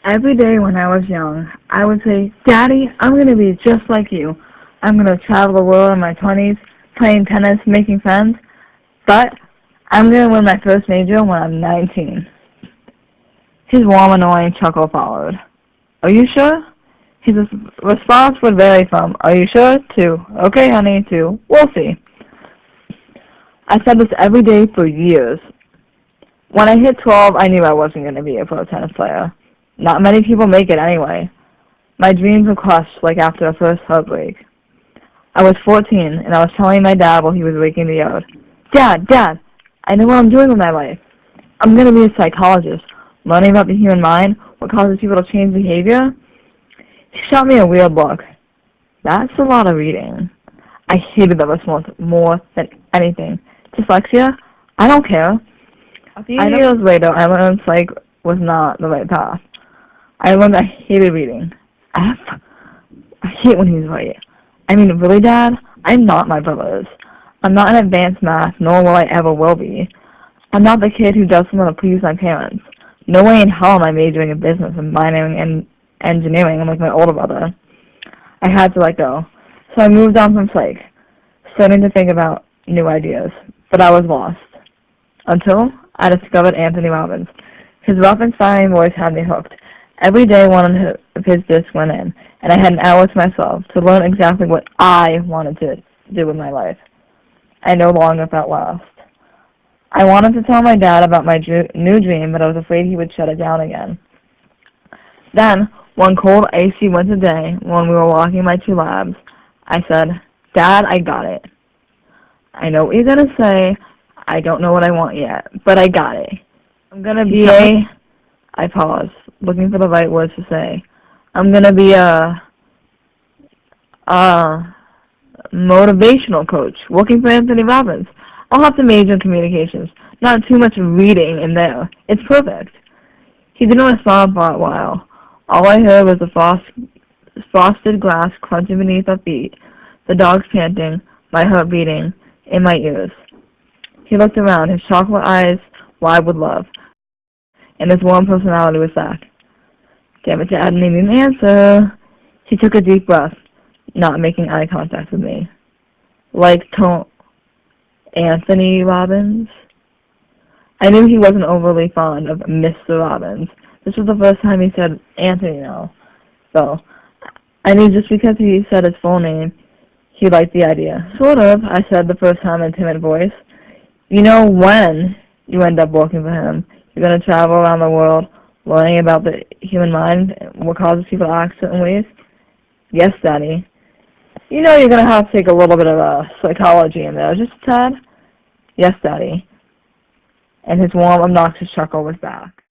Every day when I was young, I would say, Daddy, I'm going to be just like you. I'm going to travel the world in my 20s, playing tennis, making friends, but I'm going to win my first major when I'm 19. His warm, annoying chuckle followed. Are you sure? His response would vary from, are you sure, to, okay, honey, to, we'll see. I said this every day for years. When I hit 12, I knew I wasn't going to be a pro tennis player. Not many people make it anyway. My dreams were crushed like after the first heartbreak. I was 14, and I was telling my dad while he was waking me out, Dad, I know what I'm doing with my life. I'm going to be a psychologist, learning about the human mind, what causes people to change behavior. He shot me a weird look. That's a lot of reading. I hated that response more than anything. Dyslexia? I don't care. A few years later, I learned psych was not the right path. I learned I hated reading. I hate when he's right. I mean, really, Dad? I'm not my brothers. I'm not in advanced math, nor will I ever will be. I'm not the kid who does something to please my parents. No way in hell am I majoring in business and minoring in engineering like my older brother. I had to let go. So I moved on from psych, starting to think about new ideas. But I was lost. Until I discovered Anthony Robbins. His rough-inspiring voice had me hooked. Every day one of his discs went in, and I had an hour to myself to learn exactly what I wanted to do with my life. I no longer felt lost. I wanted to tell my dad about my new dream, but I was afraid he would shut it down again. Then, one cold, icy winter day, when we were walking my 2 labs, I said, Dad, I got it. I know what you're going to say. I don't know what I want yet, but I got it. I'm going to be I paused, looking for the right words to say. I'm going to be a motivational coach, working for Anthony Robbins. I'll have to major in communications. Not too much reading in there. It's perfect. He didn't respond for a while. All I heard was the frosted glass crunching beneath our feet, the dogs panting, my heart beating in my ears. He looked around, his chocolate eyes wide with love, and his warm personality was back. Damn it, Dad, I need an answer. He took a deep breath, not making eye contact with me. Like Anthony Robbins? I knew he wasn't overly fond of Mr. Robbins. This was the first time he said Anthony now. So, I knew just because he said his full name, he liked the idea. Sort of, I said the first time in a timid voice. You know, when you end up working for him, you're going to travel around the world learning about the human mind, what causes people to act certain ways? Yes, Daddy. You know you're going to have to take a little bit of psychology in there, just a tad? Yes, Daddy. And his warm, obnoxious chuckle was back.